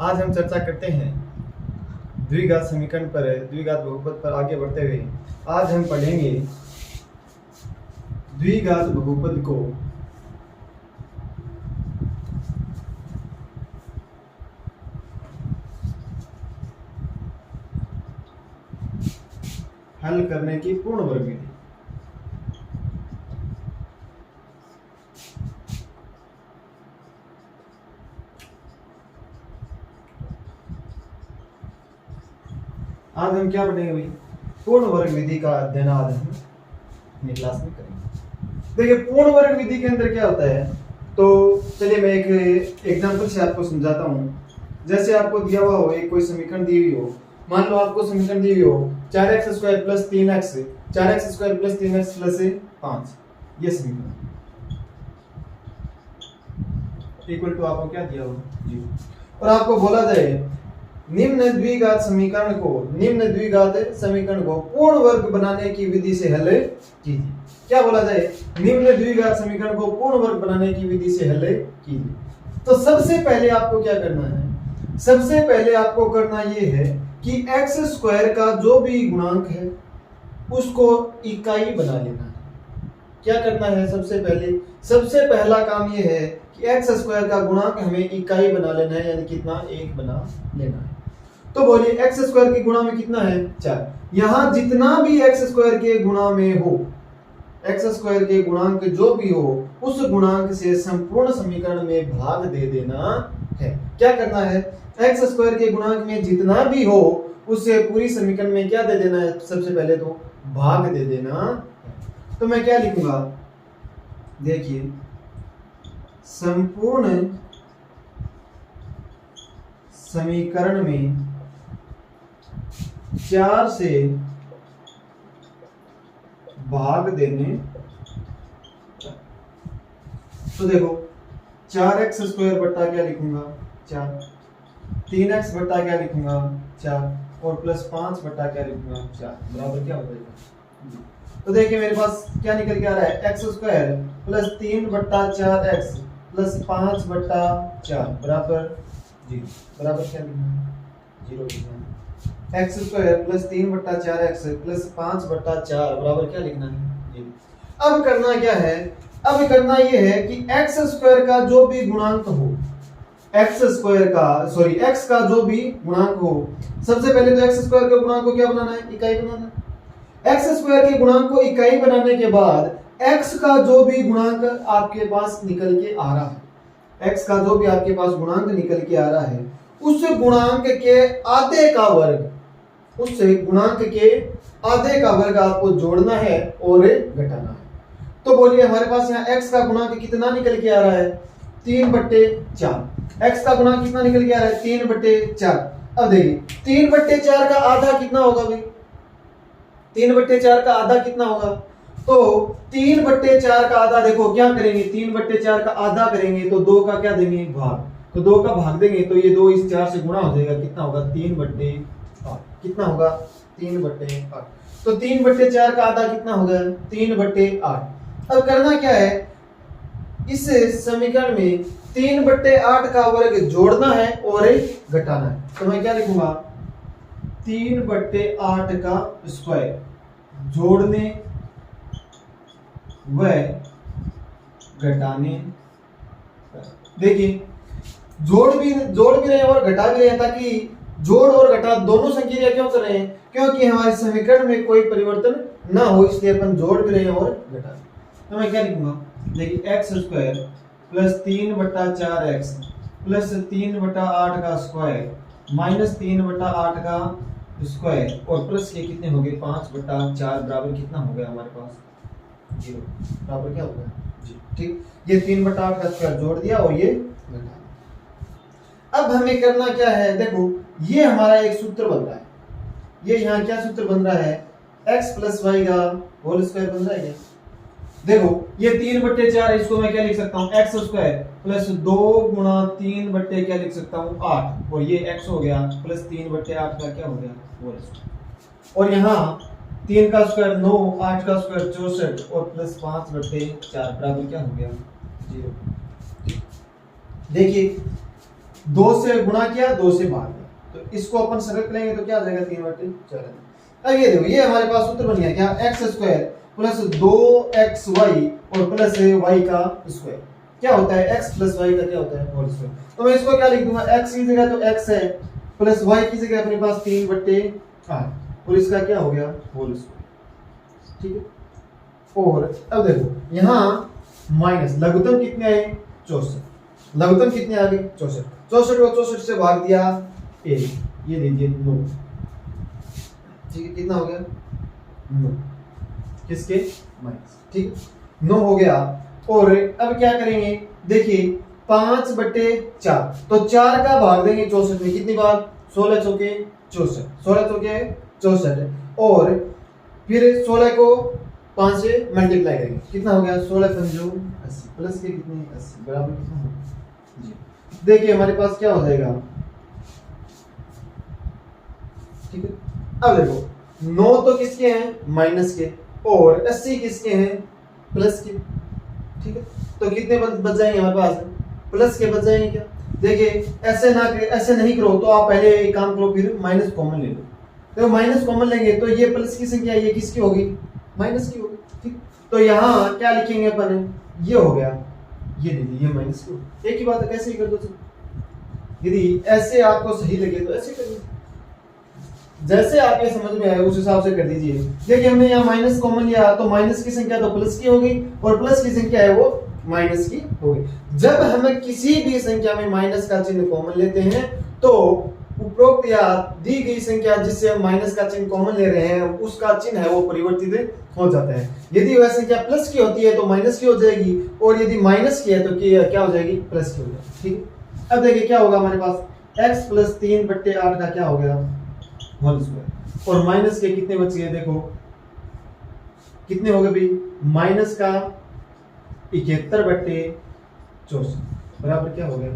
आज हम चर्चा करते हैं द्विघात समीकरण पर, द्विघात बहुपद पर आगे बढ़ते हुए आज हम पढ़ेंगे द्विघात बहुपद को हल करने की पूर्ण वर्ग विधि। आज हम क्या पढ़ेंगे भाई? पूर्ण वर्ग विधि का अध्ययन आज हम अपनी क्लास में करेंगे। देखिए पूर्ण वर्ग विधि के अंदर क्या होता है, तो चलिए मैं एक एग्जांपल से आपको समझाता हूँ। जैसे आपको दिया हुआ हो, एक कोई समीकरण दी हुई हो, मान लो आपको समीकरण दी हुई हो 4x² + 3x, 4x² + 3x + 5, ये समीकरण इक्वल टू आपको क्या दिया हो 0, और आपको बोला जाए निम्न द्विघात समीकरण को पूर्ण वर्ग बनाने की विधि से हल कीजिए। क्या बोला जाए? निम्न द्विघात समीकरण को पूर्ण वर्ग बनाने की विधि से हल कीजिए। तो सबसे पहले आपको क्या करना है? सबसे पहले आपको करना यह है कि x² का जो भी गुणांक है उसको इकाई बना लेना है। क्या करना है? सबसे पहला काम यह है कि x² का गुणांक हमें इकाई बना लेना है, यानी कितना? 1 बना लेना है। तो बोलिए x² के गुणा में कितना है? 4। यहां जितना भी x² के गुणा में हो, x² के गुणांक जो भी हो, उस गुणांक से संपूर्ण समीकरण में भाग दे देना है। क्या करना है? x² के गुणांक में जितना भी हो उससे पूरी समीकरण में क्या दे देना है? सबसे पहले तो भाग दे देना। तो मैं क्या लिखूंगा? देखिए संपूर्ण समीकरण में 4 से भाग देने। तो देखो 4x² बट्टा क्या लिखूंगा? 4, 3x बट्टा क्या लिखूंगा? 4, और +5 बट्टा क्या लिखूंगा? 4, बराबर क्या हो जाएगा? तो देखिए मेरे पास क्या निकल के आ रहा है? x² + 3 बट्टा 4x + 5 बट्टा 4 बराबर 0। बराबर क्या लिखना है? 0 लिखना है। x² + 3 बट्टा 4x + 5 बट्टा 4 बराबर क्या लिखना है? 0। अब करना क्या है? अब करना यह है कि x² का जो भी गुणांक हो, x का जो भी गुणांक हो, सबसे पहले तो x² के गुणांक को क्या बनाना है? इकाई बनाना है। x² के गुणांक को इकाई बनाने के बाद x का जो भी गुणांक आपके पास निकल के आ रहा है, x का जो भी आपके पास गुणांक निकल के आ रहा है, उस गुणांक के आधे का वर्ग, उस गुणांक के आधे का वर्ग आपको जोड़ना है और घटाना है। तो बोलिए हमारे पास यहाँ x का गुणांक कितना निकल के आ रहा है? 3/4। x का गुणांक कितना निकल के आ रहा है? 3/4। अब देखिए 3/4 का आधा कितना होगा भाई? 3/4 का आधा कितना होगा? तो 3/4 का आधा देखो क्या करेंगे? 3/4 का आधा करेंगे तो 2 का क्या देंगे? भाग। तो 2 का भाग देंगे तो ये 2 इस 4 से गुणा हो जाएगा। कितना होगा? 3/8। कितना होगा? 3/8। तो 3/4 का आधा कितना होगा? 3/8। अब करना क्या है? इस समीकरण में 3/8 का वर्ग जोड़ना है और घटाना है। तो मैं क्या लिखूंगा? 3/8 का स्क्वायर जोड़ने व घटाने। देखिए जोड़ भी रहे हैं और घटा भी रहे हैं, ताकि जोड़ और घटा दोनों संख्या क्यों कर रहे हैं? क्योंकि हमारे समीकरण में कोई परिवर्तन ना हो, इसलिए अपन जोड़ भी रहे हैं और घटा भी। तो मैं क्या लिखूंगा? देखिए x² + 3/4x + 3/8 का स्क्वायर -3/8 का स्क्वायर और प्लस के कितने हो गए? 5/4 बराबर कितना हो गया हमारे पास? 0। बराबर क्या हो गया? 0। ठीक, ये 3/8 का स्क्वायर जोड़ दिया और ये घटा। अब हमें करना क्या है? देखो ये हमारा एक सूत्र बन रहा है। ये यहाँ क्या सूत्र बन रहा है? x + y का होल स्क्वायर बन रहा है क्या? देखो ये 3/4, इसको मैं क्या लिख सकता हूँ? x² + 2 × 3 बट्टे क्या लिख सकता हूँ? 8, और ये x हो गया + 3/8 का क्या हो गया? Whole square. और यहाँ 3 का स्क्वायर 9, 8 का स्क्वायर 64 और +5/4 बराबर क्या हो गया? 0। देखिए 2 से गुणा किया, 2 से भाग दिया, तो इसको अपन सरल करेंगे तो क्या आ जाएगा 3/4। अब ये देखो ये हमारे पास सूत्र बन गया क्या, x² प्लस 2xy और प्लस y का स्क्वायर क्या होता है, x प्लस y का क्या होता है होल स्क्वायर। तो मैं इसको क्या लिख दूंगा, x की जगह तो x है प्लस y की जगह अपने पास 3/8 और इसका क्या हो गया होल स्क्वायर, ठीक है। और अब देखो यहाँ माइनस लघुत्तम कितने आए 64, लघुत्तम कितने आ गए 64, 64 को 64 से भाग दिया 1, ये लीजिए 9, ठीक है, कितना हो गया 9, किसके माइनस, ठीक है 9 हो गया। और अब क्या करेंगे, देखिए 5/4 तो 4 का भाग देंगे 64 में, कितनी बार 16 चौके 64, 16 चौके 64 और फिर 16 को 5 से मल्टीप्लाई करेंगे, कितना हो गया 16 पंजो 80 प्लस के कितने 80 बराबर कितना होगा जी। देखिए हमारे पास क्या हो जाएगा, ठीक है। अब देखो 9 तो किसके हैं माइनस के और 80 किसके हैं प्लस के, ठीक है। तो कितने बच जाएंगे हमारे पास, प्लस के बच जाएंगे क्या। देखिए ऐसे नहीं करो तो आप पहले एक काम करो, फिर माइनस कॉमन ले लो, तो माइनस कॉमन लेंगे तो ये प्लस की संख्या ये किसकी होगी माइनस की होगी, ठीक। तो यहाँ क्या लिखेंगे अपन, ये हो गया, ये लीजिए ये माइनस की होगी, एक ही बात है, कैसे ही कर दो। यदि ऐसे आपको सही लगे तो ऐसे करिए, जैसे आपके समझ में आए उस हिसाब से कर दीजिए। देखिए हमने यहाँ माइनस कॉमन लिया तो माइनस की संख्या तो प्लस की होगी और प्लस की संख्या है वो माइनस की होगी। जब हम किसी भी संख्या में माइनस का चिन्ह कॉमन लेते हैं तो उपरोक्त या दी गई संख्या जिससे हम माइनस का चिन्ह कॉमन ले रहे हैं उसका चिन्ह है वो परिवर्तित हो जाता है। यदि वह संख्या प्लस की होती है तो माइनस की हो जाएगी और यदि माइनस की है तो क्या हो जाएगी प्लस की हो जाएगी, ठीक है। अब देखिए क्या होगा हमारे पास x प्लस 3/8 का क्या हो गया होल स्क्वायर और माइनस के कितने बच गए, देखो कितने हो गए भाई, माइनस का 71/64 बराबर क्या हो गया,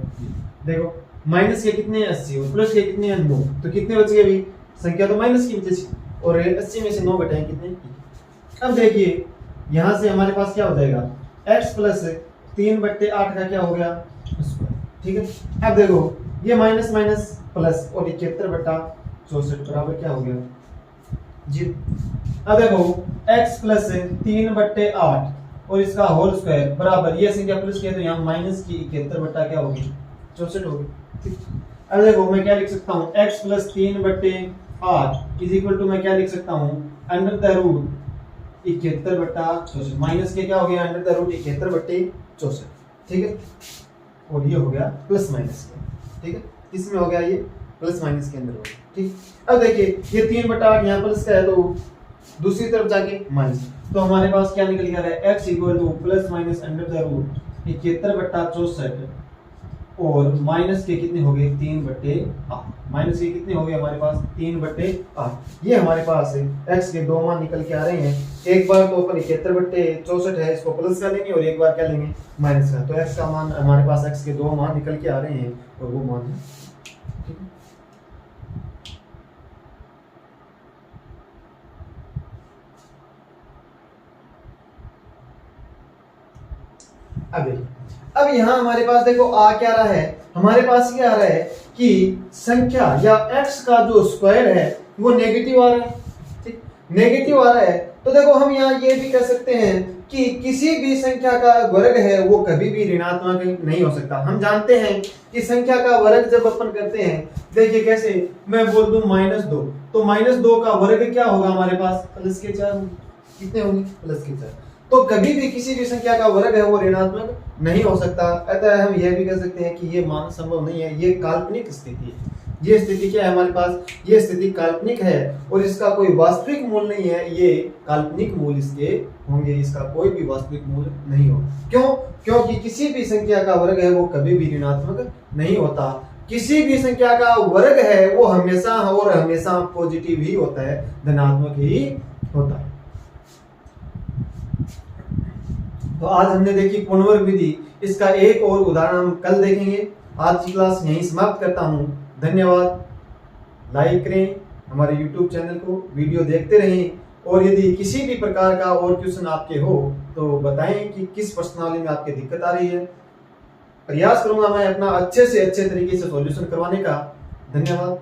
देखो माइनस के कितने 80 और प्लस के कितने 9, तो कितने बच गए भाई, संख्या तो माइनस की बची और 80 में से 9 घटाएं कितने। अब देखिए यहां से हमारे पास क्या हो जाएगा x प्लस 3/8 का क्या हो गया स्क्वायर, ठीक है। अब देखो ये माइनस माइनस प्लस और 71/64 बराबर क्या हो गया जी। अब देखो x प्लस 3/8 और इसका होल स्क्वायर बराबर ये संख्या प्लस किया तो यहाँ माइनस की 71 क्या होगी 64 होगी, ठीक। अब देखो मैं क्या लिख सकता हूँ x plus 3/8 is equal to मैं क्या लिख सकता हूँ अंडर द रूट 71/64 माइनस के क्या हो गया अंडर द रूट 71/64, ठीक है। और ये हो गया प्लस माइनस के, ठीक है, इसमें हो गया ये प्लस माइनस के अंदर हो गया, ठीक। अब देखिए ये 3/8 यहाँ प्लस का है तो दूसरी तरफ जाके माइनस, तो हमारे पास क्या निकल गया x equal to plus minus under the root 71/64 और माइनस के कितने हो गए 3/8, माइनस के कितने हो गए हमारे पास 3/8। ये हमारे पास है x के दो मान निकल के आ रहे हैं, एक बार तो ऊपर 71/64 है इसको प्लस कर लेंगे और एक बार क्या लेंगे माइनस का, तो x का मान हमारे पास x के दो मान निकल के आ रहे हैं और वो मान है, ठीक है। अब यहाँ हमारे पास देखो आ क्या रहा है, हमारे पास ये आ रहा है कि संख्या या x का जो स्क्वायर है वो नेगेटिव आ रहा है, ठीक, नेगेटिव आ रहा है। तो देखो हम यहाँ ये भी कह सकते हैं कि किसी भी संख्या का वर्ग है वो कभी भी ऋणात्मक नहीं हो सकता। हम जानते हैं कि संख्या का वर्ग जब अपन करते हैं, देखिए कैसे मैं बोल दूं -2 तो -2 का वर्ग क्या होगा हमारे पास प्लस के 4, कितने होंगे प्लस के 4। तो कभी भी किसी भी संख्या का वर्ग है वो ऋणात्मक नहीं हो सकता। अतः हम यह भी कह सकते हैं कि ये मान संभव नहीं है, ये काल्पनिक स्थिति है। ये स्थिति क्या है हमारे पास, ये स्थिति काल्पनिक है और इसका कोई वास्तविक मूल नहीं है, ये काल्पनिक मूल इसके होंगे, इसका कोई भी वास्तविक मूल नहीं हो। क्यों? क्योंकि किसी भी संख्या का वर्ग है वो कभी भी ऋणात्मक नहीं होता। किसी भी संख्या का वर्ग है वो हमेशा और हमेशा पॉजिटिव ही होता है, धनात्मक ही होता है। तो आज हमने देखी पूर्णवर्ग विधि, इसका एक और उदाहरण हम कल देखेंगे। आज की क्लास यहीं समाप्त करता हूं। धन्यवाद। लाइक करें हमारे YouTube चैनल को, वीडियो देखते रहें और यदि किसी भी प्रकार का और क्वेश्चन आपके हो तो बताएं कि किस प्रश्नावली में आपकी दिक्कत आ रही है। प्रयास करूंगा मैं अपना अच्छे से अच्छे तरीके से सॉल्यूशन करवाने का। धन्यवाद।